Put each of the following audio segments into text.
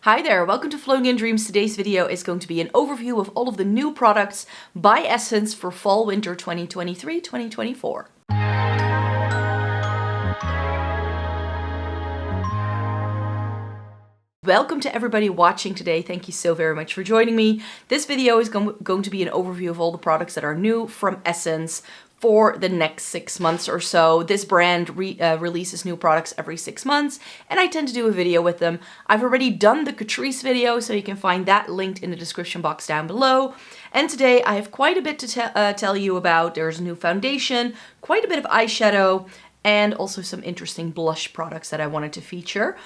Hi there, welcome to Flowing in Dreams. Today's video is going to be an overview of all of the new products by Essence for Fall Winter 2023-2024. Welcome to everybody watching today. Thank you so very much for joining me. This video is going to be an overview of all the products that are new from Essence for the next 6 months or so. This brand releases new products every 6 months, and I tend to do a video with them. I've already done the CATRICE video, so you can find that linked in the description box down below. And today I have quite a bit to tell you about. There's a new foundation, quite a bit of eyeshadow, and also some interesting blush products that I wanted to feature.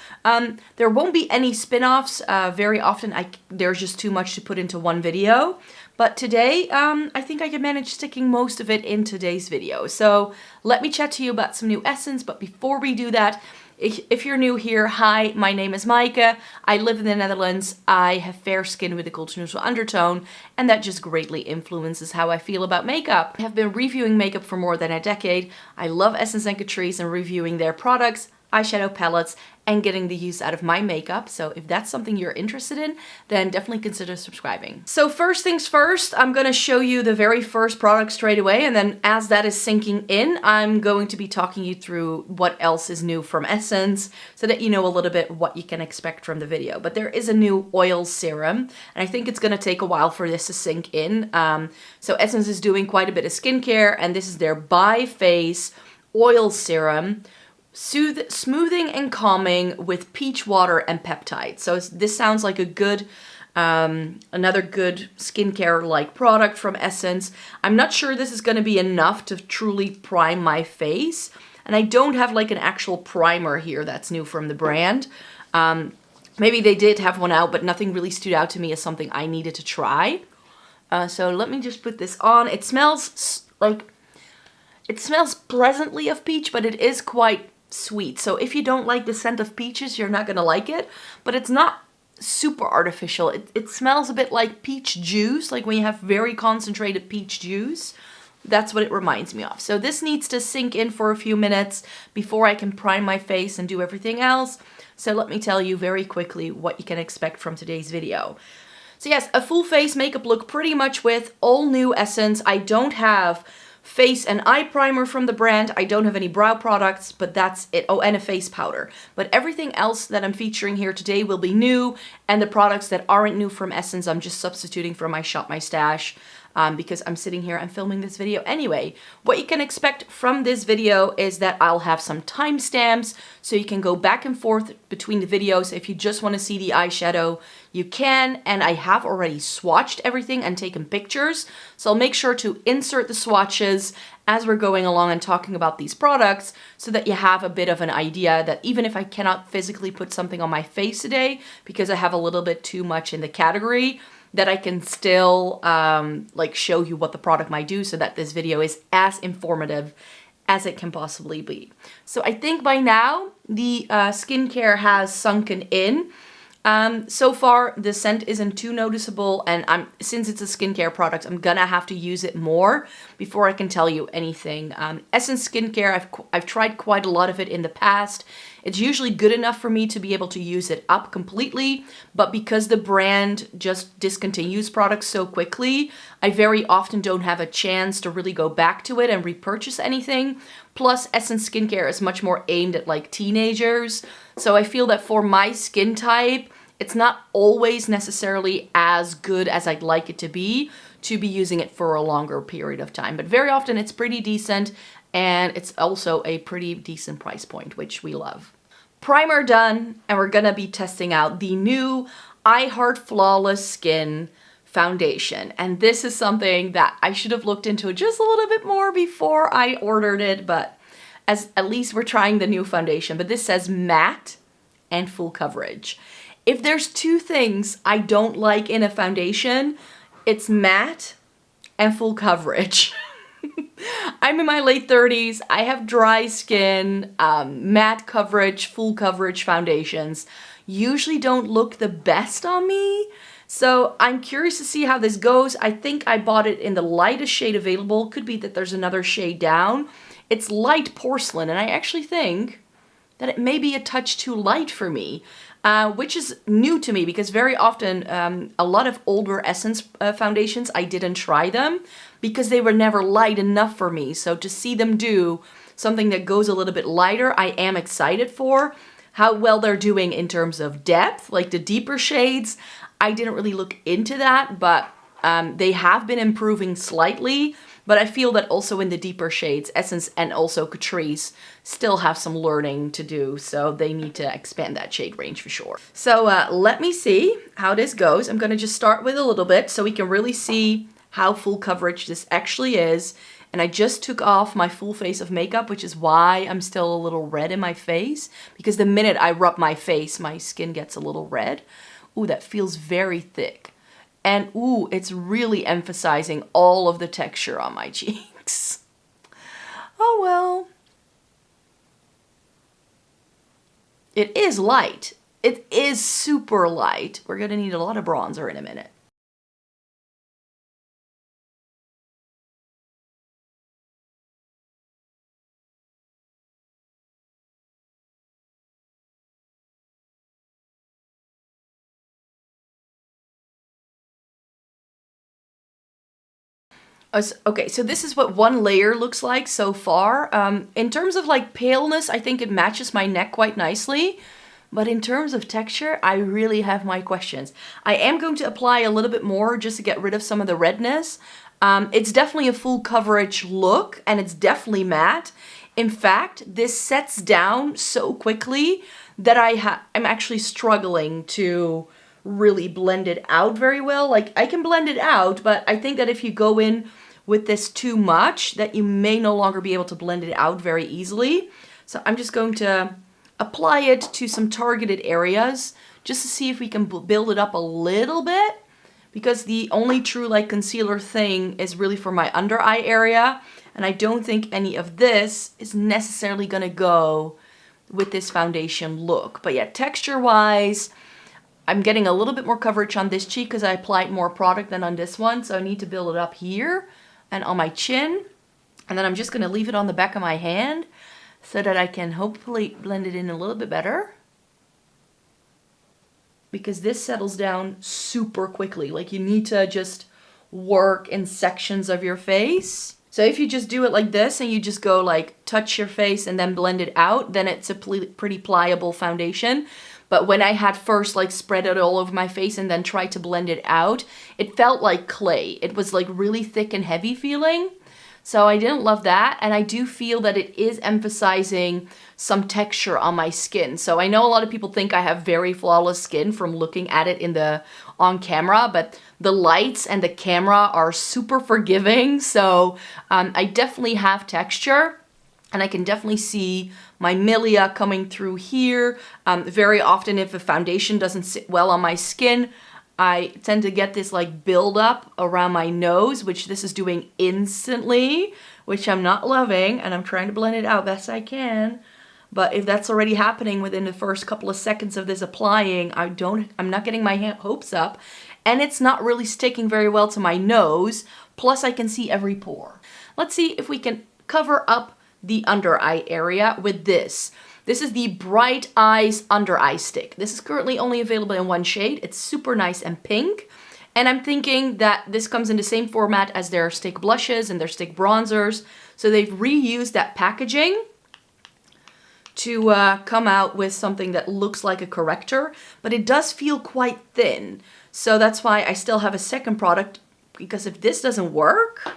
There won't be any spin-offs. Very often there's just too much to put into one video. But today, I think I can manage sticking most of it in today's video. So let me chat to you about some new Essence. But before we do that, if you're new here, hi, my name is Maaike. I live in the Netherlands. I have fair skin with a culture neutral undertone, and that just greatly influences how I feel about makeup. I have been reviewing makeup for more than a decade. I love Essence and CATRICE and reviewing their products, eyeshadow palettes, and getting the use out of my makeup. So if that's something you're interested in, then definitely consider subscribing. So first things first, I'm gonna show you the very first product straight away, and then as that is sinking in, I'm going to be talking you through what else is new from Essence so that you know a little bit what you can expect from the video. But there is a new oil serum, and I think it's gonna take a while for this to sink in. So Essence is doing quite a bit of skincare, and this is their By Face Oil Serum. Smoothing and calming with peach water and peptide. So this sounds like a good, another good skincare-like product from Essence. I'm not sure this is going to be enough to truly prime my face. And I don't have like an actual primer here that's new from the brand. Maybe they did have one out, but nothing really stood out to me as something I needed to try. So let me just put this on. It smells pleasantly of peach, but it is quite sweet. So if you don't like the scent of peaches, you're not gonna like it, but it's not super artificial. It smells a bit like peach juice, like when you have very concentrated peach juice. That's what it reminds me of. So this needs to sink in for a few minutes before I can prime my face and do everything else. So let me tell you very quickly what you can expect from today's video. So yes, a full face makeup look pretty much with all new Essence. I don't have face and eye primer from the brand. I don't have any brow products, but that's it. Oh, and a face powder. But everything else that I'm featuring here today will be new, and the products that aren't new from Essence, I'm just substituting from my Shop My Stash because I'm sitting here and filming this video anyway. What you can expect from this video is that I'll have some timestamps so you can go back and forth between the videos. If you just want to see the eyeshadow, you can, and I have already swatched everything and taken pictures. So I'll make sure to insert the swatches as we're going along and talking about these products so that you have a bit of an idea that even if I cannot physically put something on my face today because I have a little bit too much in the category, that I can still like show you what the product might do so that this video is as informative as it can possibly be. So I think by now the skincare has sunken in. So far the scent isn't too noticeable, and since it's a skincare product, I'm gonna have to use it more before I can tell you anything. Essence skincare, I've tried quite a lot of it in the past. It's usually good enough for me to be able to use it up completely, but because the brand just discontinues products so quickly, I very often don't have a chance to really go back to it and repurchase anything. Plus, Essence skincare is much more aimed at like teenagers, so I feel that for my skin type, it's not always necessarily as good as I'd like it to be using it for a longer period of time. But very often it's pretty decent, and it's also a pretty decent price point, which we love. Primer done, and we're gonna be testing out the new I Heart Flawless Skin foundation. And this is something that I should have looked into just a little bit more before I ordered it, but at least we're trying the new foundation. But this says matte and full coverage. If there's two things I don't like in a foundation, it's matte and full coverage. I'm in my late 30s, I have dry skin, matte coverage, full coverage foundations usually don't look the best on me. So I'm curious to see how this goes. I think I bought it in the lightest shade available. Could be that there's another shade down. It's Light Porcelain, and I actually think that it may be a touch too light for me. which is new to me because very often a lot of older Essence foundations, I didn't try them because they were never light enough for me. So to see them do something that goes a little bit lighter, I am excited for. How well they're doing in terms of depth, like the deeper shades, I didn't really look into that, but they have been improving slightly. But I feel that also in the deeper shades, Essence and also CATRICE still have some learning to do. So they need to expand that shade range for sure. So let me see how this goes. I'm going to just start with a little bit so we can really see how full coverage this actually is. And I just took off my full face of makeup, which is why I'm still a little red in my face. Because the minute I rub my face, my skin gets a little red. Ooh, that feels very thick. And ooh, it's really emphasizing all of the texture on my cheeks. Oh well. It is light. It is super light. We're gonna need a lot of bronzer in a minute. Okay, so this is what one layer looks like so far. In terms of like paleness, I think it matches my neck quite nicely. But in terms of texture, I really have my questions. I am going to apply a little bit more just to get rid of some of the redness. It's definitely a full coverage look and it's definitely matte. In fact, this sets down so quickly that I'm actually struggling to really blend it out very well. Like I can blend it out, but I think that if you go in with this too much, that you may no longer be able to blend it out very easily. So I'm just going to apply it to some targeted areas just to see if we can build it up a little bit, because the only true like concealer thing is really for my under eye area, and I don't think any of this is necessarily gonna go with this foundation look. But yeah, texture wise, I'm getting a little bit more coverage on this cheek because I applied more product than on this one, so I need to build it up here and on my chin, and then I'm just gonna leave it on the back of my hand so that I can hopefully blend it in a little bit better, because this settles down super quickly. Like you need to just work in sections of your face. So if you just do it like this and you just go like touch your face and then blend it out, then it's a pretty pliable foundation. But when I had first like spread it all over my face and then tried to blend it out, it felt like clay. It was like really thick and heavy feeling. So I didn't love that, and I do feel that it is emphasizing some texture on my skin. So I know a lot of people think I have very flawless skin from looking at it on camera, but the lights and the camera are super forgiving. So I definitely have texture, and I can definitely see my milia coming through here. Very often if a foundation doesn't sit well on my skin, I tend to get this like buildup around my nose, which this is doing instantly, which I'm not loving, and I'm trying to blend it out best I can. But if that's already happening within the first couple of seconds of this applying, I'm not getting my hopes up, and it's not really sticking very well to my nose. Plus I can see every pore. Let's see if we can cover up the under eye area with this. This is the Bright Eyes Under Eye Stick. This is currently only available in one shade. It's super nice and pink. And I'm thinking that this comes in the same format as their stick blushes and their stick bronzers. So they've reused that packaging to come out with something that looks like a corrector, but it does feel quite thin. So that's why I still have a second product, because if this doesn't work,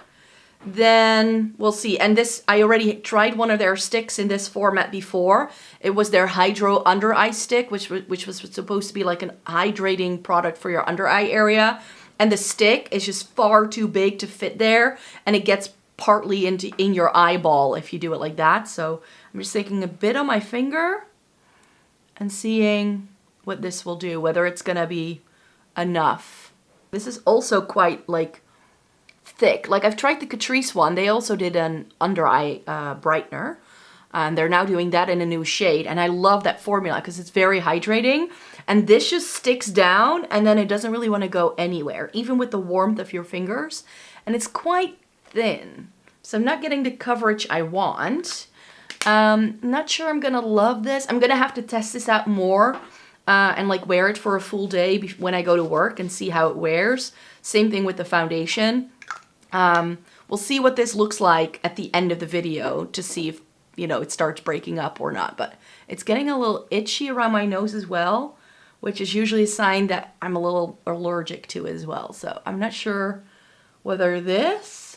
then we'll see. And this, I already tried one of their sticks in this format before. It was their Hydro Under Eye Stick, which was supposed to be like an hydrating product for your under eye area. And the stick is just far too big to fit there, and it gets partly in your eyeball if you do it like that. So I'm just taking a bit on my finger and seeing what this will do, whether it's gonna be enough. This is also quite like thick. Like I've tried the CATRICE one. They also did an under eye brightener, and they're now doing that in a new shade, and I love that formula because it's very hydrating, and this just sticks down and then it doesn't really want to go anywhere, even with the warmth of your fingers, and it's quite thin. So I'm not getting the coverage I want. Not sure I'm gonna love this. I'm gonna have to test this out more and like wear it for a full day when I go to work and see how it wears. Same thing with the foundation. We'll see what this looks like at the end of the video to see if, you know, it starts breaking up or not. But it's getting a little itchy around my nose as well, which is usually a sign that I'm a little allergic to as well. So I'm not sure whether this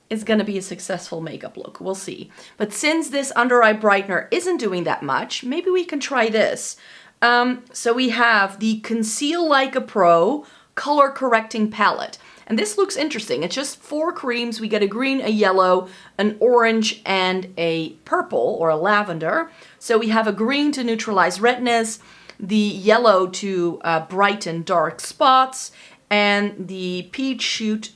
is going to be a successful makeup look. We'll see. But since this under eye brightener isn't doing that much, maybe we can try this. So we have the Conceal Like a Pro color correcting palette. And this looks interesting. It's just 4 creams. We get a green, a yellow, an orange, and a purple or a lavender. So we have a green to neutralize redness, the yellow to brighten dark spots, and the peach should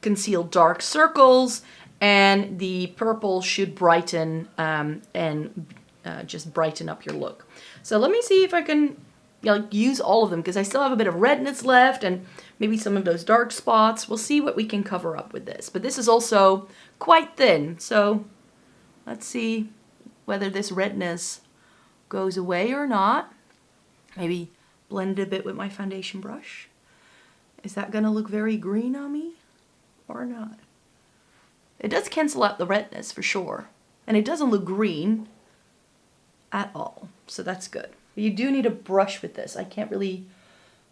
conceal dark circles, and the purple should brighten and just brighten up your look. So let me see if I can use all of them, because I still have a bit of redness left and maybe some of those dark spots. We'll see what we can cover up with this. But this is also quite thin, so let's see whether this redness goes away or not. Maybe blend it a bit with my foundation brush. Is that gonna look very green on me or not? It does cancel out the redness for sure. And it doesn't look green at all, so that's good. But you do need a brush with this. I can't really,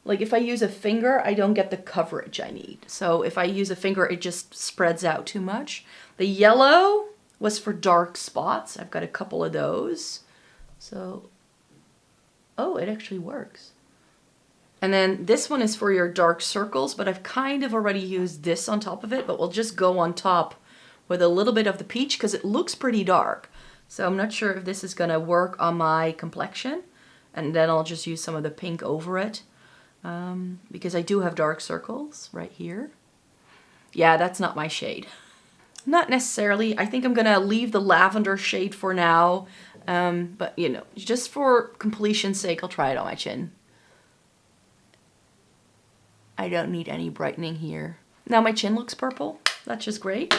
like if I use a finger, I don't get the coverage I need. So if I use a finger, it just spreads out too much. The yellow was for dark spots. I've got a couple of those. So, oh, it actually works. And then this one is for your dark circles, but I've kind of already used this on top of it, but we'll just go on top with a little bit of the peach because it looks pretty dark. So I'm not sure if this is gonna work on my complexion. And then I'll just use some of the pink over it because I do have dark circles right here. Yeah, that's not my shade. Not necessarily. I think I'm gonna leave the lavender shade for now. But you know, just for completion's sake, I'll try it on my chin. I don't need any brightening here. Now my chin looks purple. That's just great.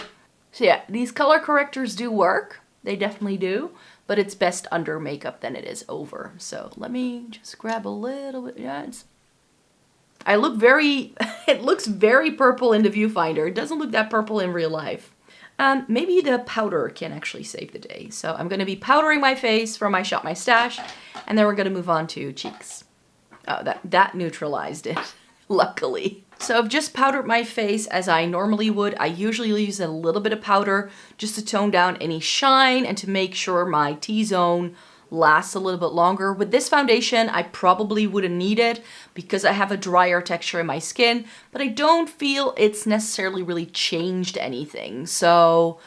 So yeah, these color correctors do work. They definitely do. But it's best under makeup than it is over. So let me just grab a little bit. Yeah, I look very, it looks very purple in the viewfinder. It doesn't look that purple in real life. Maybe the powder can actually save the day. So I'm gonna be powdering my face from my Shop My Stash, and then we're gonna move on to cheeks. Oh, that neutralized it, luckily. So I've just powdered my face as I normally would. I usually use a little bit of powder just to tone down any shine and to make sure my T-zone lasts a little bit longer. With this foundation, I probably wouldn't need it because I have a drier texture in my skin, but I don't feel it's necessarily really changed anything. So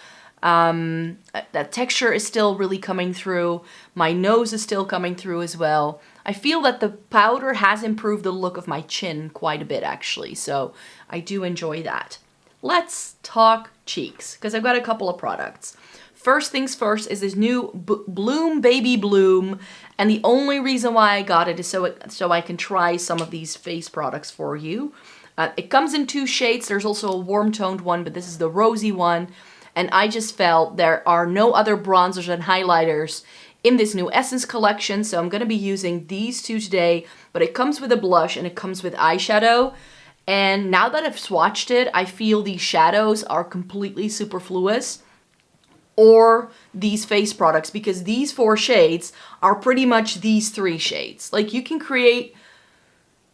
that texture is still really coming through. My nose is still coming through as well. I feel that the powder has improved the look of my chin quite a bit actually, so I do enjoy that. Let's talk cheeks, because I've got a couple of products. First things first is this new Bloom Baby Bloom, and the only reason why I got it is so I can try some of these face products for you. It comes in 2 shades. There's also a warm toned one, but this is the rosy one, and I just felt there are no other bronzers and highlighters in this new Essence collection, so I'm gonna be using these 2 today, but it comes with a blush and it comes with eyeshadow. And now that I've swatched it, I feel these shadows are completely superfluous, or these face products, because these 4 shades are pretty much these 3 shades. Like, you can create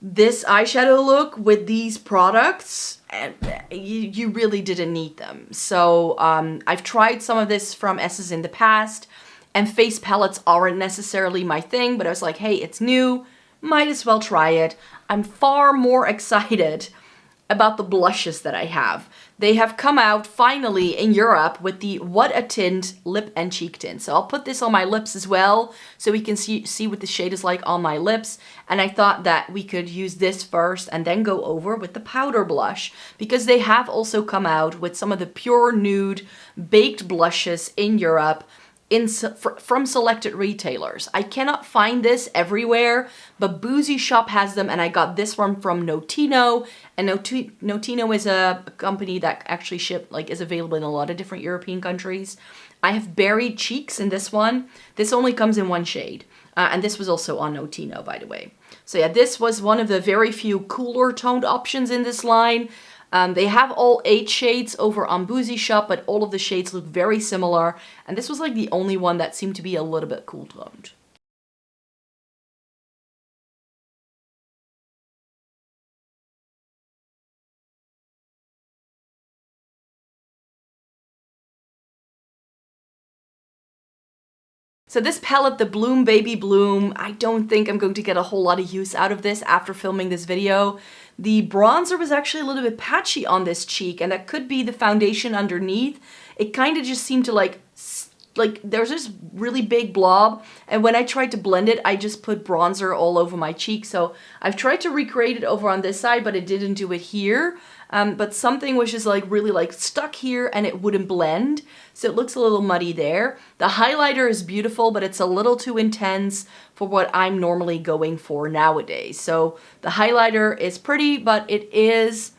this eyeshadow look with these products, and you really didn't need them. So I've tried some of this from Essence in the past, and face palettes aren't necessarily my thing, but I was like, hey, it's new, might as well try it. I'm far more excited about the blushes that I have. They have come out finally in Europe with the What a Tint lip and cheek tint. So I'll put this on my lips as well so we can see what the shade is like on my lips. And I thought that we could use this first and then go over with the powder blush, because they have also come out with some of the pure nude baked blushes in Europe from selected retailers. I cannot find this everywhere, but Boozy Shop has them, and I got this one from Notino. And Notino is a company that actually is available in a lot of different European countries. I have Berry Cheeks in this one. This only comes in 1 shade. And this was also on Notino, by the way. So yeah, this was one of the very few cooler toned options in this line. They have all 8 shades over on Boozy Shop, but all of the shades look very similar. And this was like the only one that seemed to be a little bit cool toned. So this palette, the Bloom Baby Bloom, I don't think I'm going to get a whole lot of use out of this after filming this video. The bronzer was actually a little bit patchy on this cheek, and that could be the foundation underneath. It kind of just seemed to like there's this really big blob, and when I tried to blend it, I just put bronzer all over my cheek. So I've tried to recreate it over on this side, but it didn't do it here. But something was just like really like stuck here and it wouldn't blend. So it looks a little muddy there. The highlighter is beautiful, but it's a little too intense for what I'm normally going for nowadays. So the highlighter is pretty, but it is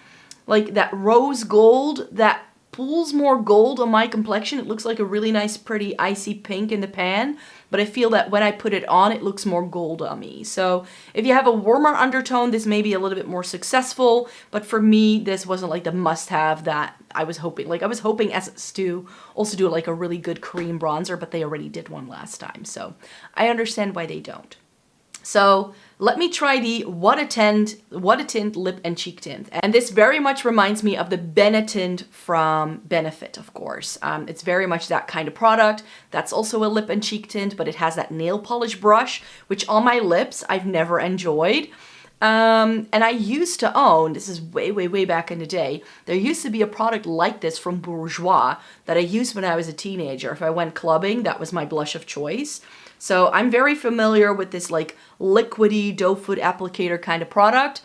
like that rose gold that pulls more gold on my complexion. It looks like a really nice, pretty icy pink in the pan, but I feel that when I put it on, it looks more gold on me. So if you have a warmer undertone, this may be a little bit more successful, but for me, this wasn't like the must-have that I was hoping. Like I was hoping Essence to also do like a really good cream bronzer, but they already did one last time. So I understand why they don't. So let me try the What a Tint Lip and Cheek Tint. And this very much reminds me of the Benetint from Benefit, of course. It's very much that kind of product. That's also a lip and cheek tint, but it has that nail polish brush, which on my lips I've never enjoyed. And I used to own, this is way, way, way back in the day, there used to be a product like this from Bourjois that I used when I was a teenager. If I went clubbing, that was my blush of choice. So I'm very familiar with this like liquidy doe foot applicator kind of product.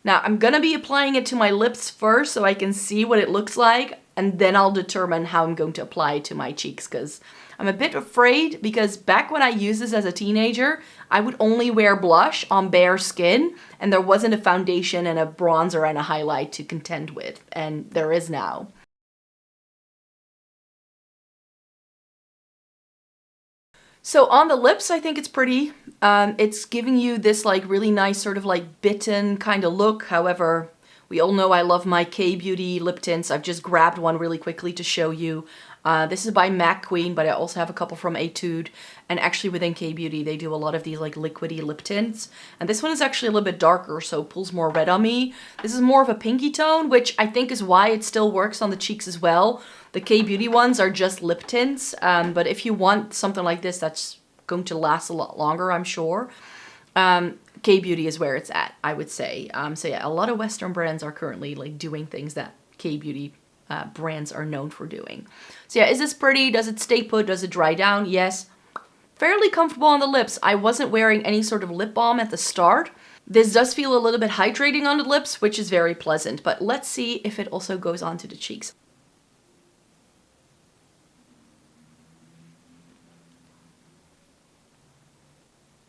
Now I'm gonna be applying it to my lips first so I can see what it looks like, and then I'll determine how I'm going to apply it to my cheeks, because I'm a bit afraid, because back when I used this as a teenager, I would only wear blush on bare skin, and there wasn't a foundation and a bronzer and a highlight to contend with, and there is now. So on the lips, I think it's pretty. It's giving you this like really nice sort of like bitten kind of look. However, we all know I love my K-Beauty lip tints. I've just grabbed one really quickly to show you. This is by MAC Queen, but I also have a couple from Etude. And actually within K-Beauty, they do a lot of these like liquidy lip tints. And this one is actually a little bit darker, so it pulls more red on me. This is more of a pinky tone, which I think is why it still works on the cheeks as well. The K-Beauty ones are just lip tints, but if you want something like this that's going to last a lot longer, I'm sure, K-Beauty is where it's at, I would say. So yeah, a lot of Western brands are currently like doing things that K-Beauty brands are known for doing. So yeah, is this pretty? Does it stay put? Does it dry down? Yes. Fairly comfortable on the lips. I wasn't wearing any sort of lip balm at the start. This does feel a little bit hydrating on the lips, which is very pleasant, but let's see if it also goes onto the cheeks.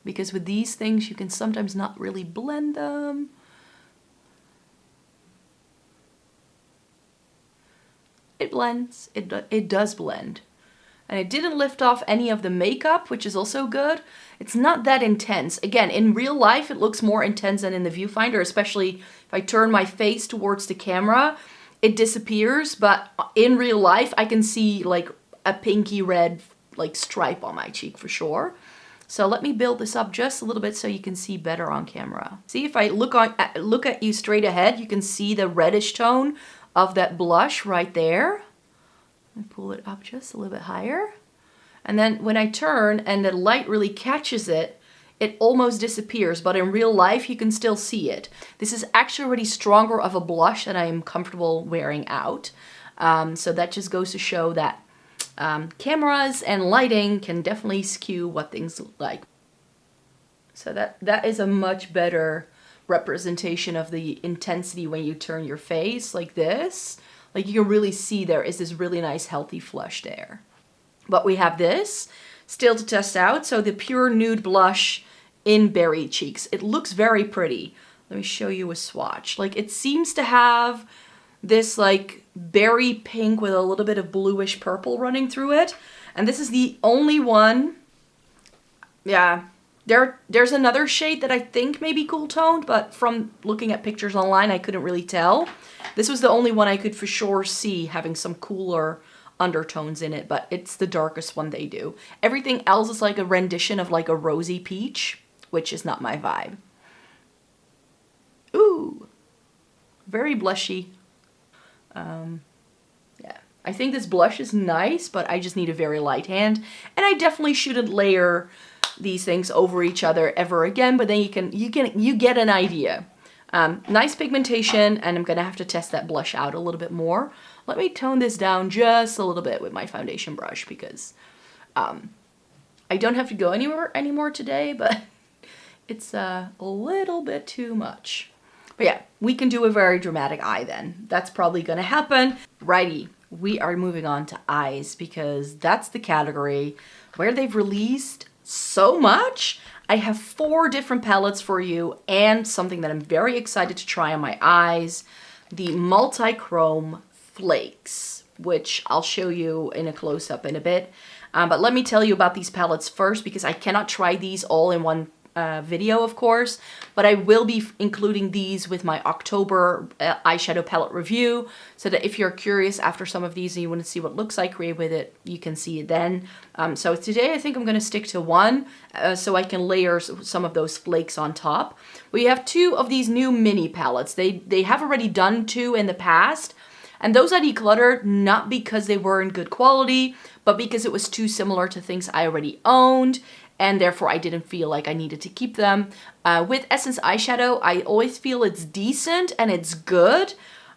Because with these things, you can sometimes not really blend them. It blends. It does blend. And it didn't lift off any of the makeup, which is also good. It's not that intense. Again, in real life, it looks more intense than in the viewfinder, especially if I turn my face towards the camera, it disappears. But in real life, I can see like a pinky red like stripe on my cheek for sure. So let me build this up just a little bit so you can see better on camera. See, if I look at you straight ahead, you can see the reddish tone of that blush right there. I pull it up just a little bit higher. And then when I turn and the light really catches it, it almost disappears, but in real life you can still see it. This is actually already stronger of a blush than I am comfortable wearing out. So that just goes to show that cameras and lighting can definitely skew what things look like. So that is a much better representation of the intensity when you turn your face like this. Like you can really see there is this really nice healthy flush there. But we have this still to test out. So the Pure Nude Blush in Berry Cheeks. It looks very pretty. Let me show you a swatch. Like it seems to have this like berry pink with a little bit of bluish purple running through it. And this is the only one, yeah, There's another shade that I think may be cool toned, but from looking at pictures online, I couldn't really tell. This was the only one I could for sure see having some cooler undertones in it, but it's the darkest one they do. Everything else is like a rendition of like a rosy peach, which is not my vibe. Ooh, very blushy. Yeah, I think this blush is nice, but I just need a very light hand, and I definitely shouldn't layer these things over each other ever again, but then you get an idea. Nice pigmentation, and I'm gonna have to test that blush out a little bit more. Let me tone this down just a little bit with my foundation brush, because I don't have to go anywhere anymore today, but it's a little bit too much. But yeah, we can do a very dramatic eye then. That's probably gonna happen. Righty, we are moving on to eyes, because that's the category where they've released so much. I have 4 different palettes for you, and something that I'm very excited to try on my eyes, the multi-chrome flakes, which I'll show you in a close-up in a bit. But let me tell you about these palettes first, because I cannot try these all in one video, of course, but I will be including these with my October eyeshadow palette review, so that if you're curious after some of these and you want to see what it looks like create with it, you can see it then. So today I think I'm going to stick to one, so I can layer some of those flakes on top. We have 2 of these new mini palettes. They have already done 2 in the past, and those I decluttered not because they weren't good quality, but because it was too similar to things I already owned, and therefore I didn't feel like I needed to keep them. With Essence eyeshadow, I always feel it's decent and it's good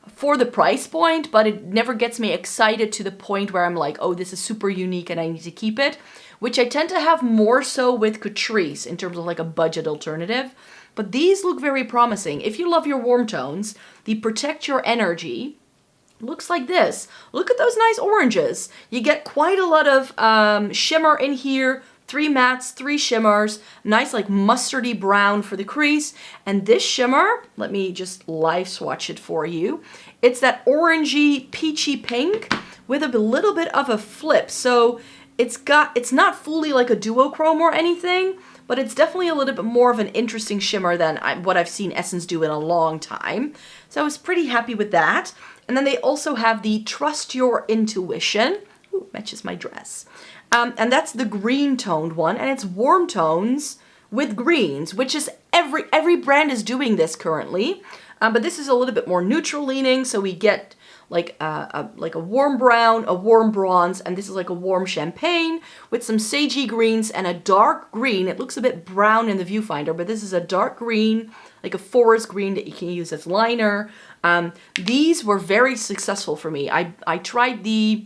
for the price point, but it never gets me excited to the point where I'm like, oh, this is super unique and I need to keep it, which I tend to have more so with CATRICE in terms of like a budget alternative. But these look very promising. If you love your warm tones, the Protect Your Energy looks like this. Look at those nice oranges. You get quite a lot of shimmer in here, 3 mattes, 3 shimmers, nice like mustardy brown for the crease. And this shimmer, let me just live swatch it for you. It's that orangey, peachy pink with a little bit of a flip. So it's not fully like a duochrome or anything, but it's definitely a little bit more of an interesting shimmer than what I've seen Essence do in a long time. So I was pretty happy with that. And then they also have the Trust Your Intuition. Ooh, matches my dress. And that's the green toned one, and it's warm tones with greens, which is every brand is doing this currently. But this is a little bit more neutral leaning, so we get like a warm brown, a warm bronze, and this is like a warm champagne with some sagey greens and a dark green. It looks a bit brown in the viewfinder, but this is a dark green, like a forest green that you can use as liner. These were very successful for me. I tried the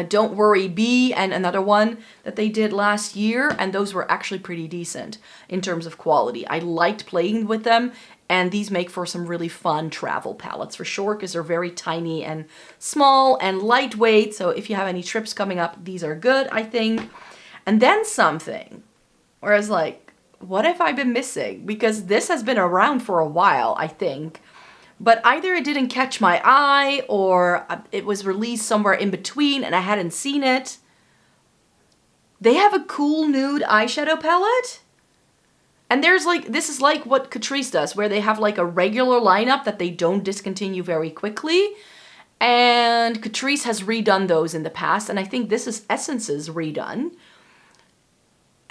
Don't Worry Bee and another one that they did last year, and those were actually pretty decent in terms of quality. I liked playing with them, and these make for some really fun travel palettes for sure, because they're very tiny and small and lightweight. So if you have any trips coming up, these are good, I think. And then something where I was like, what have I been missing? Because this has been around for a while, I think. But either it didn't catch my eye or it was released somewhere in between and I hadn't seen it. They have a cool nude eyeshadow palette. And there's like, this is like what CATRICE does, where they have like a regular lineup that they don't discontinue very quickly. And CATRICE has redone those in the past, and I think this is Essence's redone.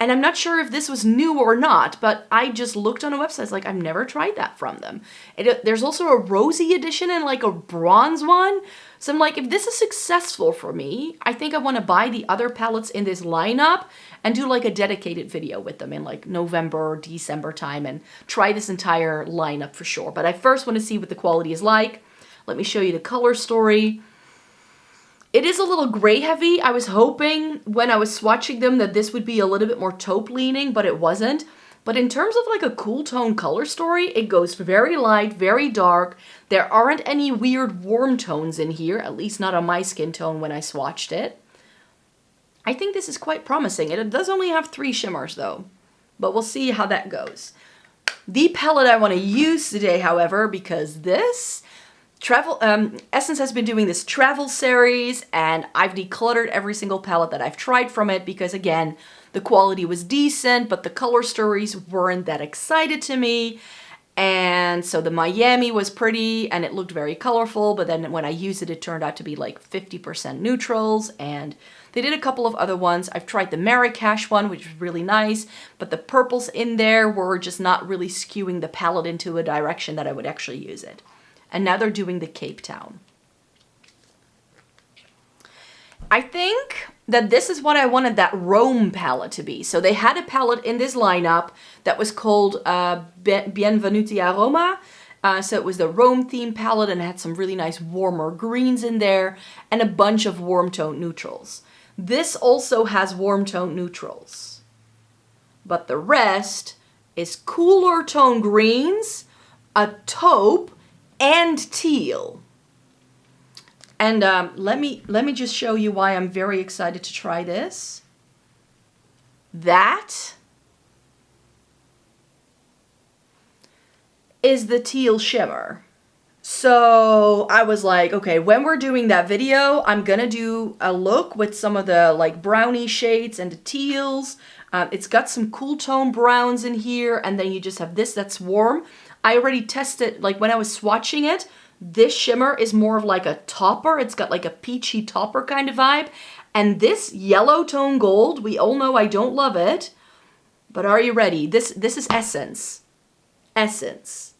And I'm not sure if this was new or not, but I just looked on a website, like I've never tried that from them. There's also a rosy edition and like a bronze one. So I'm like, if this is successful for me, I think I want to buy the other palettes in this lineup and do like a dedicated video with them in like November or December time and try this entire lineup for sure. But I first want to see what the quality is like. Let me show you the color story. It is a little gray heavy. I was hoping when I was swatching them that this would be a little bit more taupe leaning, but it wasn't. But in terms of like a cool tone color story, it goes very light, very dark. There aren't any weird warm tones in here, at least not on my skin tone when I swatched it. I think this is quite promising. It does only have 3 shimmers though, but we'll see how that goes. The palette I want to use today, however, because this Essence has been doing this travel series, and I've decluttered every single palette that I've tried from it because, again, The quality was decent, but the color stories weren't that excited to me. And so the Miami was pretty and it looked very colorful, but then when I used it, it turned out to be like 50% neutrals. And they did a couple of other ones. I've tried the Marrakesh one, which was really nice, but the purples in there were just not really skewing the palette into a direction that I would actually use it. And now they're doing the Cape Town. I think that this is what I wanted that Rome palette to be. So they had a palette in this lineup that was called Benvenuti a Roma. So it was the Rome theme palette and it had some really nice warmer greens in there and a bunch of warm tone neutrals. This also has warm tone neutrals, but the rest is cooler tone greens, a taupe, and teal. And let me just show you why I'm very excited to try this. That is the teal shimmer. So I was like, okay, when we're doing that video, I'm gonna do a look with some of the like brownie shades and the teals. It's got some cool tone browns in here, and then you just have this that's warm. I already tested, like when I was swatching it, this shimmer is more of like a topper. It's got like a peachy topper kind of vibe. And this yellow tone gold, we all know I don't love it, but are you ready? This is Essence. Essence.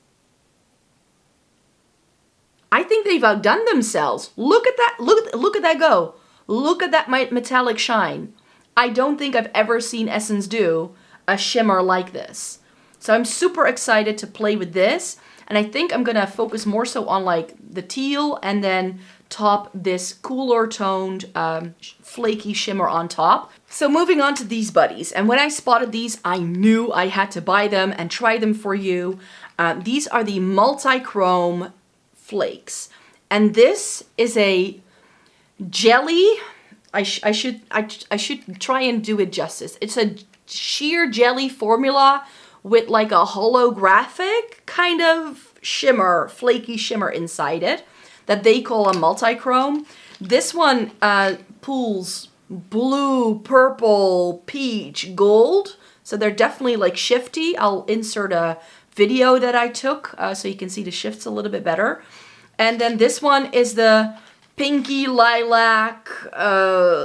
I think they've outdone themselves. Look at that, look at that go. Look at that metallic shine. I don't think I've ever seen Essence do a shimmer like this. So I'm super excited to play with this. And I think I'm gonna focus more so on like the teal and then top this cooler toned flaky shimmer on top. So moving on to these buddies. And when I spotted these, I knew I had to buy them and try them for you. These are the multi-chrome flakes. And this is a jelly. I should try and do it justice. It's a sheer jelly formula with like a holographic kind of shimmer, flaky shimmer inside it that they call a multi-chrome. This one pulls blue, purple, peach, gold. So they're definitely like shifty. I'll insert a video that I took so you can see the shifts a little bit better. And then this one is the pinky lilac,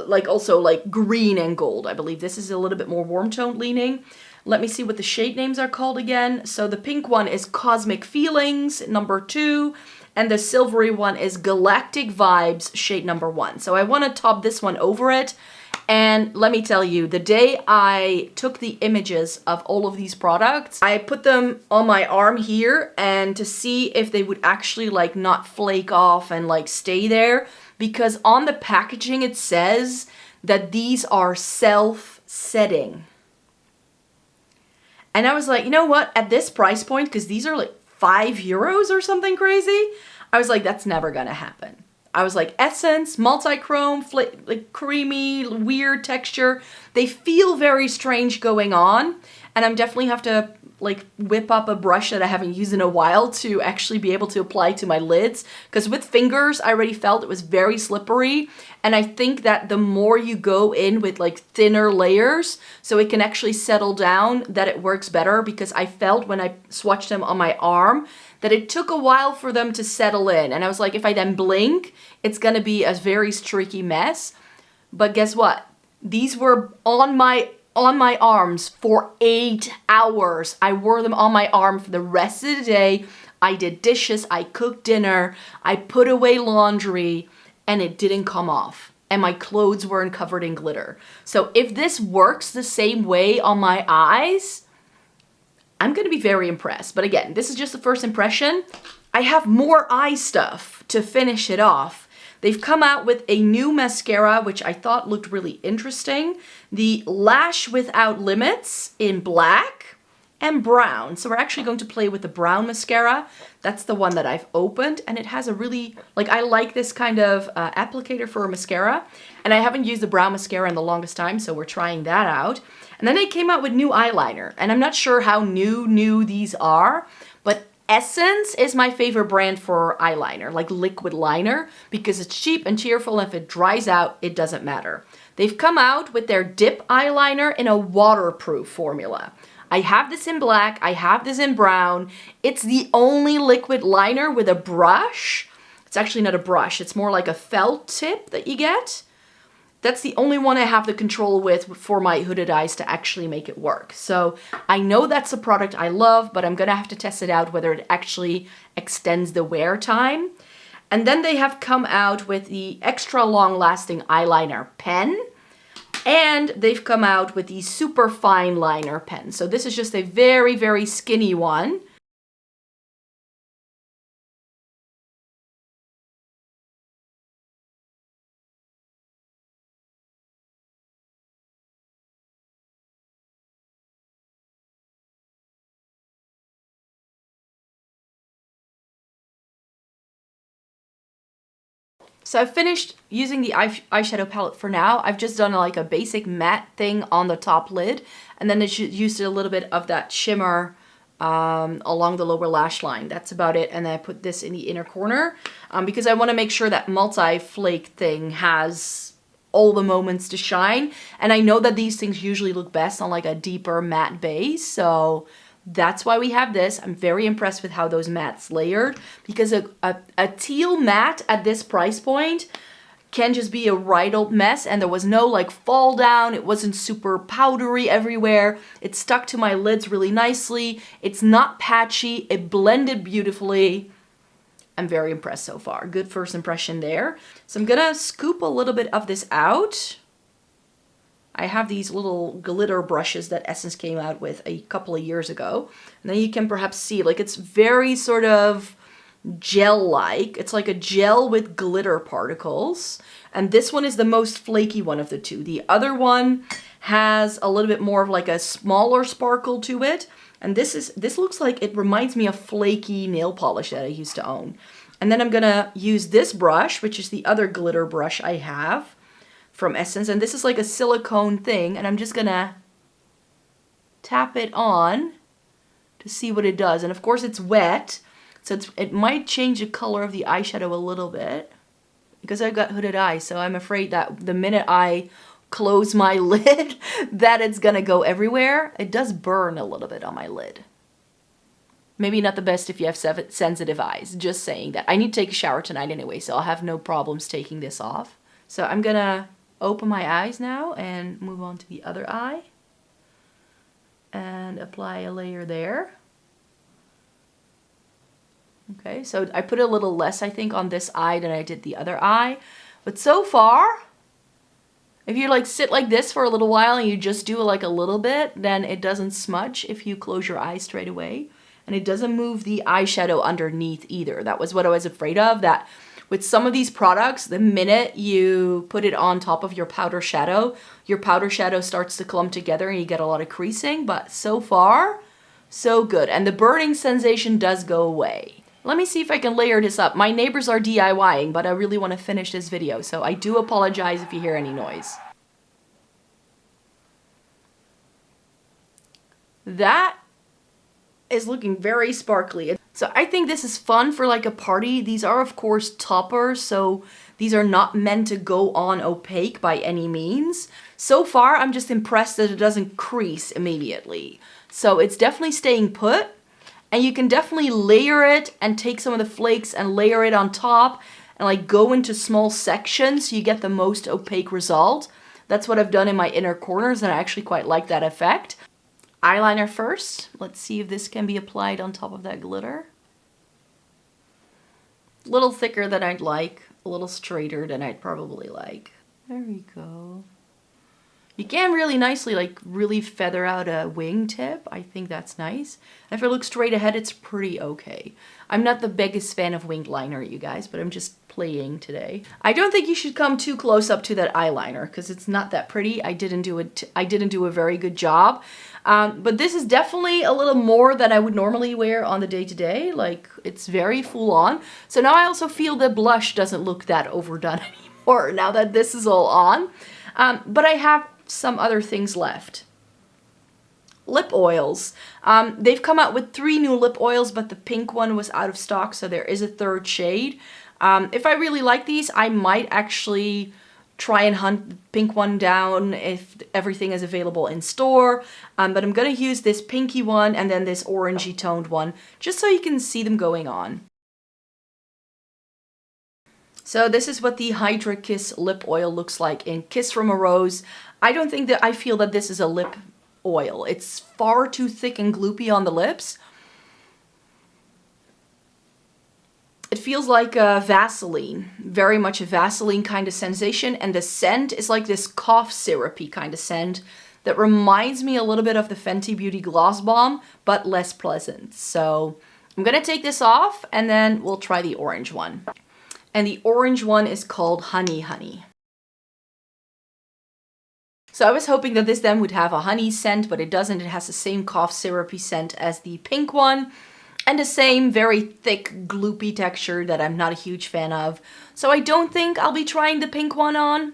like also like green and gold. I believe this is a little bit more warm toned leaning. Let me see what the shade names are called again. So the pink one is Cosmic Feelings, number 2. And the silvery one is Galactic Vibes, shade number 1. So I want to top this one over it. And let me tell you, the day I took the images of all of these products, I put them on my arm here and to see if they would actually like not flake off and like stay there. Because on the packaging it says that these are self-setting. And I was like, you know what, at this price point, because these are like €5 or something crazy, I was like, that's never gonna happen. I was like, Essence, multi-chrome, like creamy, weird texture. They feel very strange going on. And I'm definitely have to like whip up a brush that I haven't used in a while to actually be able to apply to my lids. Because with fingers, I already felt it was very slippery. And I think that the more you go in with like thinner layers, so it can actually settle down, that it works better. Because I felt when I swatched them on my arm, that it took a while for them to settle in. And I was like, if I then blink, it's gonna be a very streaky mess. But guess what? These were on my arms for 8 hours. I wore them on my arm for the rest of the day. I did dishes, I cooked dinner, I put away laundry, and it didn't come off. And my clothes weren't covered in glitter. So if this works the same way on my eyes, I'm gonna be very impressed. But again, this is just the first impression. I have more eye stuff to finish it off. They've come out with a new mascara, which I thought looked really interesting. The Lash Without Limits in black and brown. So we're actually going to play with the brown mascara. That's the one that I've opened. And it has a really, like, I like this kind of applicator for a mascara. And I haven't used the brown mascara in the longest time, so we're trying that out. And then they came out with new eyeliner. And I'm not sure how new these are, but Essence is my favorite brand for eyeliner, like liquid liner, because it's cheap and cheerful, and if it dries out, it doesn't matter. They've come out with their dip eyeliner in a waterproof formula. I have this in black, I have this in brown. It's the only liquid liner with a brush. It's actually not a brush, it's more like a felt tip that you get. That's the only one I have the control with for my hooded eyes to actually make it work. So I know that's a product I love, but I'm gonna have to test it out whether it actually extends the wear time. And then they have come out with the extra long lasting eyeliner pen. And they've come out with the super fine liner pen. So this is just a very, very skinny one. So I've finished using the eyeshadow palette for now. I've just done like a basic matte thing on the top lid, and then I used a little bit of that shimmer along the lower lash line. That's about it. And then I put this in the inner corner because I want to make sure that multi-flake thing has all the moments to shine. And I know that these things usually look best on like a deeper matte base, so that's why we have this. I'm very impressed with how those mattes layered, because a teal matte at this price point can just be a right old mess, and there was no like fall down. It wasn't super powdery everywhere. It stuck to my lids really nicely. It's not patchy. It blended beautifully. I'm very impressed so far. Good first impression there. So I'm gonna scoop a little bit of this out. I have these little glitter brushes that Essence came out with a couple of years ago. And then you can perhaps see, like, it's very sort of gel-like. It's like a gel with glitter particles. And this one is the most flaky one of the two. The other one has a little bit more of like a smaller sparkle to it. And this looks like, it reminds me of flaky nail polish that I used to own. And then I'm gonna use this brush, which is the other glitter brush I have from Essence, and this is like a silicone thing, and I'm just gonna tap it on to see what it does. And of course it's wet, so it might change the color of the eyeshadow a little bit, because I've got hooded eyes, so I'm afraid that the minute I close my lid that it's gonna go everywhere. It does burn a little bit on my lid. Maybe not the best if you have sensitive eyes, just saying that. I need to take a shower tonight anyway, so I'll have no problems taking this off. So I'm gonna open my eyes now and move on to the other eye and apply a layer there. Okay, so I put a little less, I think, on this eye than I did the other eye, but so far, if you like sit like this for a little while and you just do like a little bit, then it doesn't smudge if you close your eyes straight away, and it doesn't move the eyeshadow underneath either. That was what I was afraid of, that with some of these products, the minute you put it on top of your powder shadow starts to clump together and you get a lot of creasing, but so far, so good. And the burning sensation does go away. Let me see if I can layer this up. My neighbors are DIYing, but I really want to finish this video, so I do apologize if you hear any noise. That is looking very sparkly. So I think this is fun for like a party. These are of course toppers, so these are not meant to go on opaque by any means. So far, I'm just impressed that it doesn't crease immediately. So it's definitely staying put, and you can definitely layer it and take some of the flakes and layer it on top and like go into small sections so you get the most opaque result. That's what I've done in my inner corners, and I actually quite like that effect. Eyeliner first. Let's see if this can be applied on top of that glitter. A little thicker than I'd like, a little straighter than I'd probably like. There we go. You can really nicely, like, really feather out a wingtip. I think that's nice. And if I look straight ahead, it's pretty okay. I'm not the biggest fan of winged liner, you guys, but I'm just playing today. I don't think you should come too close up to that eyeliner because it's not that pretty. I didn't do a very good job. But this is definitely a little more than I would normally wear on the day-to-day. Like, it's very full on. So now I also feel the blush doesn't look that overdone anymore now that this is all on. But I have some other things left. Lip oils. They've come out with 3 new lip oils, but the pink one was out of stock, so there is a 3rd shade. If I really like these, I might actually try and hunt the pink one down if everything is available in store. But I'm gonna use this pinky one and then this orangey toned one, just so you can see them going on. So this is what the Hydra Kiss lip oil looks like in Kiss from a Rose. I feel that this is a lip oil. It's far too thick and gloopy on the lips. It feels like a Vaseline, very much a Vaseline kind of sensation, and the scent is like this cough syrupy kind of scent that reminds me a little bit of the Fenty Beauty Gloss Bomb, but less pleasant. So I'm gonna take this off and then we'll try the orange one. And the orange one is called Honey Honey. So I was hoping that this then would have a honey scent, but it doesn't. It has the same cough syrupy scent as the pink one, and the same very thick, gloopy texture that I'm not a huge fan of. So I don't think I'll be trying the pink one on,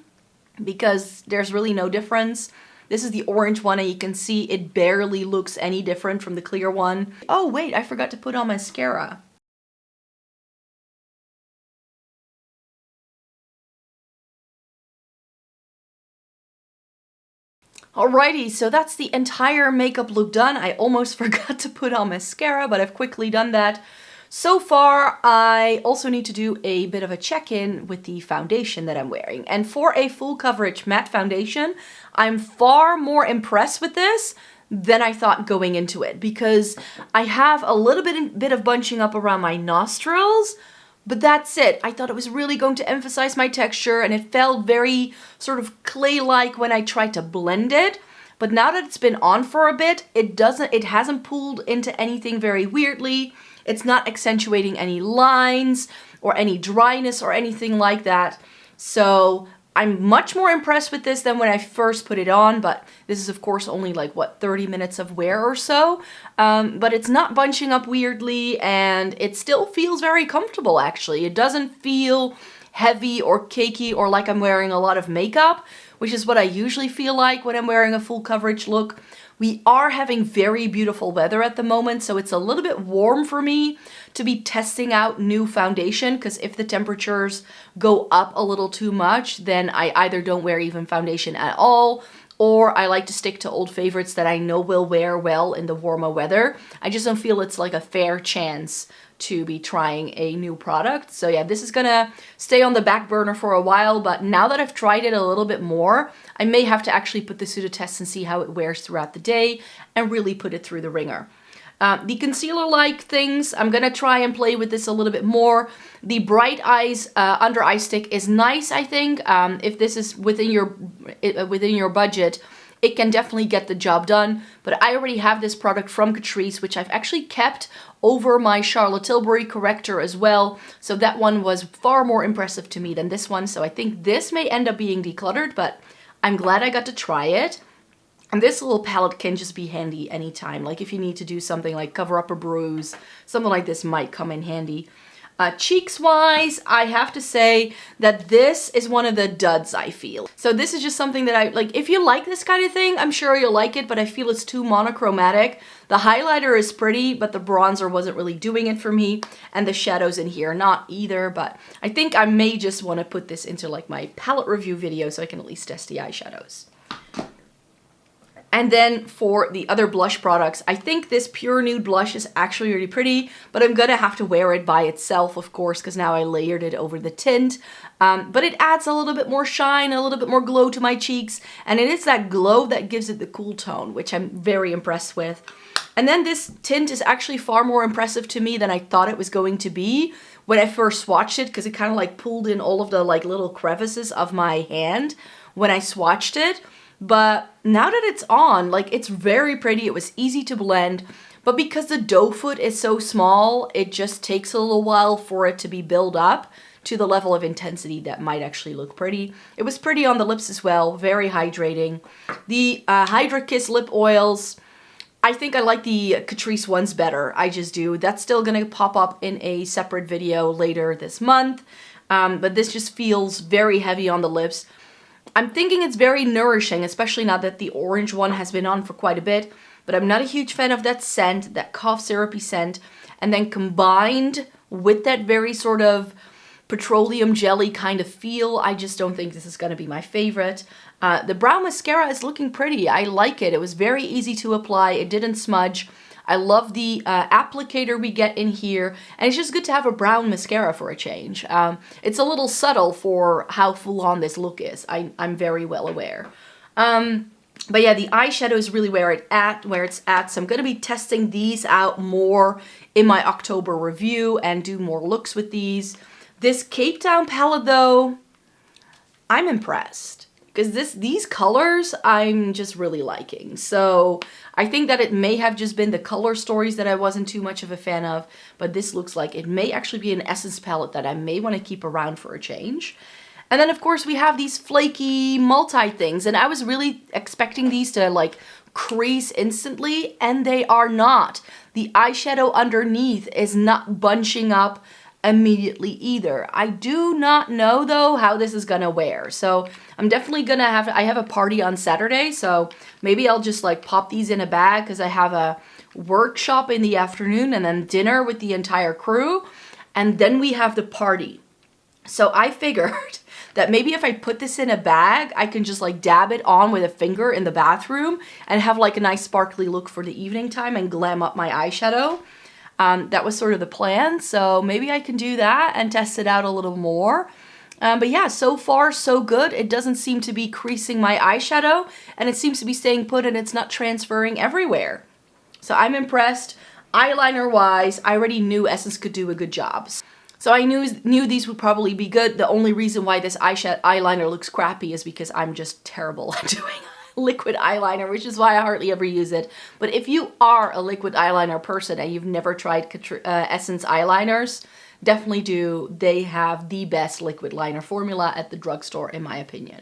because there's really no difference. This is the orange one, and you can see it barely looks any different from the clear one. Oh wait, I forgot to put on mascara. Alrighty, so that's the entire makeup look done. I almost forgot to put on mascara, but I've quickly done that. So far, I also need to do a bit of a check-in with the foundation that I'm wearing. And for a full coverage matte foundation, I'm far more impressed with this than I thought going into it, because I have a little bit of bunching up around my nostrils, but that's it. I thought it was really going to emphasize my texture, and it felt very sort of clay-like when I tried to blend it. But now that it's been on for a bit, it hasn't pulled into anything very weirdly. It's not accentuating any lines or any dryness or anything like that. So I'm much more impressed with this than when I first put it on, but this is of course only like, what, 30 minutes of wear or so. But it's not bunching up weirdly, and it still feels very comfortable actually. It doesn't feel heavy or cakey or like I'm wearing a lot of makeup, which is what I usually feel like when I'm wearing a full coverage look. We are having very beautiful weather at the moment, so it's a little bit warm for me to be testing out new foundation, because if the temperatures go up a little too much, then I either don't wear even foundation at all, or I like to stick to old favorites that I know will wear well in the warmer weather. I just don't feel it's like a fair chance to be trying a new product. So yeah, this is gonna stay on the back burner for a while, but now that I've tried it a little bit more, I may have to actually put this to the test and see how it wears throughout the day and really put it through the ringer. The concealer-like things, I'm gonna try and play with this a little bit more. The Bright Eyes under eye stick is nice, I think. If this is within your budget, it can definitely get the job done. But I already have this product from CATRICE, which I've actually kept over my Charlotte Tilbury corrector as well. So that one was far more impressive to me than this one. So I think this may end up being decluttered, but I'm glad I got to try it. And this little palette can just be handy anytime. Like if you need to do something like cover up a bruise, something like this might come in handy. Cheeks-wise, I have to say that this is one of the duds, I feel. So this is just something that I, like, if you like this kind of thing, I'm sure you'll like it, but I feel it's too monochromatic. The highlighter is pretty, but the bronzer wasn't really doing it for me, and the shadows in here, not either, but I think I may just want to put this into, like, my palette review video so I can at least test the eyeshadows. And then for the other blush products, I think this Pure Nude blush is actually really pretty, but I'm gonna have to wear it by itself, of course, because now I layered it over the tint. But it adds a little bit more shine, a little bit more glow to my cheeks, and it is that glow that gives it the cool tone, which I'm very impressed with. And then this tint is actually far more impressive to me than I thought it was going to be when I first swatched it, because it kind of like pulled in all of the like little crevices of my hand when I swatched it. But now that it's on, like, it's very pretty. It was easy to blend, but because the doe foot is so small, it just takes a little while for it to be built up to the level of intensity that might actually look pretty. It was pretty on the lips as well, very hydrating. The Hydra Kiss lip oils, I think I like the Catrice ones better. I just do. That's still gonna pop up in a separate video later this month, but this just feels very heavy on the lips. I'm thinking it's very nourishing, especially now that the orange one has been on for quite a bit, but I'm not a huge fan of that scent, that cough syrupy scent, and then combined with that very sort of petroleum jelly kind of feel. I just don't think this is going to be my favorite. The brown mascara is looking pretty. I like it. It was very easy to apply. It didn't smudge. I love the applicator we get in here, and it's just good to have a brown mascara for a change. It's a little subtle for how full-on this look is. I'm very well aware. But yeah, the eyeshadow is really where it's at. So I'm going to be testing these out more in my October review and do more looks with these. This Cape Town palette, though, I'm impressed. Because these colors, I'm just really liking. So I think that it may have just been the color stories that I wasn't too much of a fan of. But this looks like it may actually be an Essence palette that I may want to keep around for a change. And then, of course, we have these flaky multi things. And I was really expecting these to, like, crease instantly. And they are not. The eyeshadow underneath is not bunching up immediately either. I do not know, though, how this is gonna wear. So I'm definitely gonna I have a party on Saturday. So maybe I'll just, like, pop these in a bag because I have a workshop in the afternoon and then dinner with the entire crew. And then we have the party. So I figured that maybe if I put this in a bag, I can just like dab it on with a finger in the bathroom and have like a nice sparkly look for the evening time and glam up my eyeshadow. That was sort of the plan. So maybe I can do that and test it out a little more. But yeah, so far so good. It doesn't seem to be creasing my eyeshadow and it seems to be staying put and it's not transferring everywhere. So I'm impressed. Eyeliner wise, I already knew Essence could do a good job. So I knew these would probably be good. The only reason why this eyeliner looks crappy is because I'm just terrible at doing liquid eyeliner, which is why I hardly ever use it. But if you are a liquid eyeliner person and you've never tried Essence eyeliners, definitely do. They have the best liquid liner formula at the drugstore, in my opinion.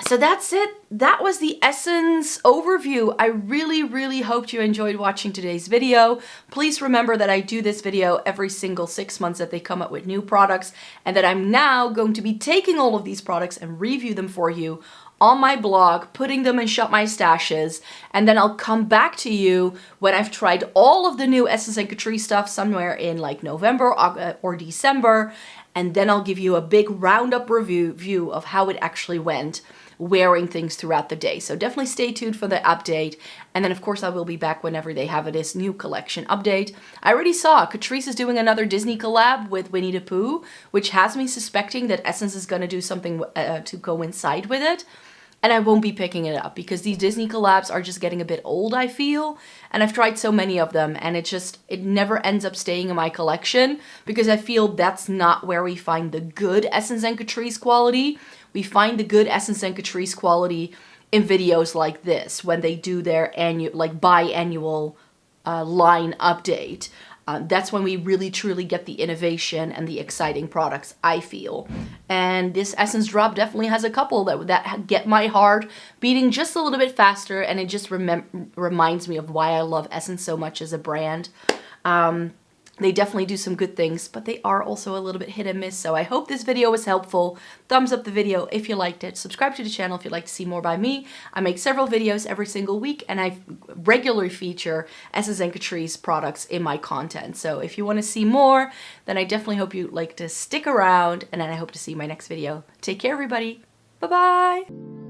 So that's it. That was the Essence overview. I really, really hoped you enjoyed watching today's video. Please remember that I do this video every single 6 months that they come up with new products, and that I'm now going to be taking all of these products and review them for you on my blog, putting them in Shop My Stashes, and then I'll come back to you when I've tried all of the new Essence and CATRICE stuff somewhere in like November or December, and then I'll give you a big roundup review of how it actually went wearing things throughout the day. So definitely stay tuned for the update. And then of course I will be back whenever they have this new collection update. I already saw CATRICE is doing another Disney collab with Winnie the Pooh, which has me suspecting that Essence is going to do something to coincide with it. And I won't be picking it up because these Disney collabs are just getting a bit old, I feel. And I've tried so many of them and it never ends up staying in my collection because I feel that's not where we find the good Essence and CATRICE quality. We find the good Essence and CATRICE quality in videos like this when they do their biannual line update. That's when we really truly get the innovation and the exciting products, I feel. And this Essence drop definitely has a couple that get my heart beating just a little bit faster, and it just reminds me of why I love Essence so much as a brand. They definitely do some good things, but they are also a little bit hit and miss. So I hope this video was helpful. Thumbs up the video if you liked it. Subscribe to the channel if you'd like to see more by me. I make several videos every single week, and I regularly feature Essence and CATRICE products in my content. So if you want to see more, then I definitely hope you'd like to stick around, and then I hope to see you in my next video. Take care, everybody. Bye-bye.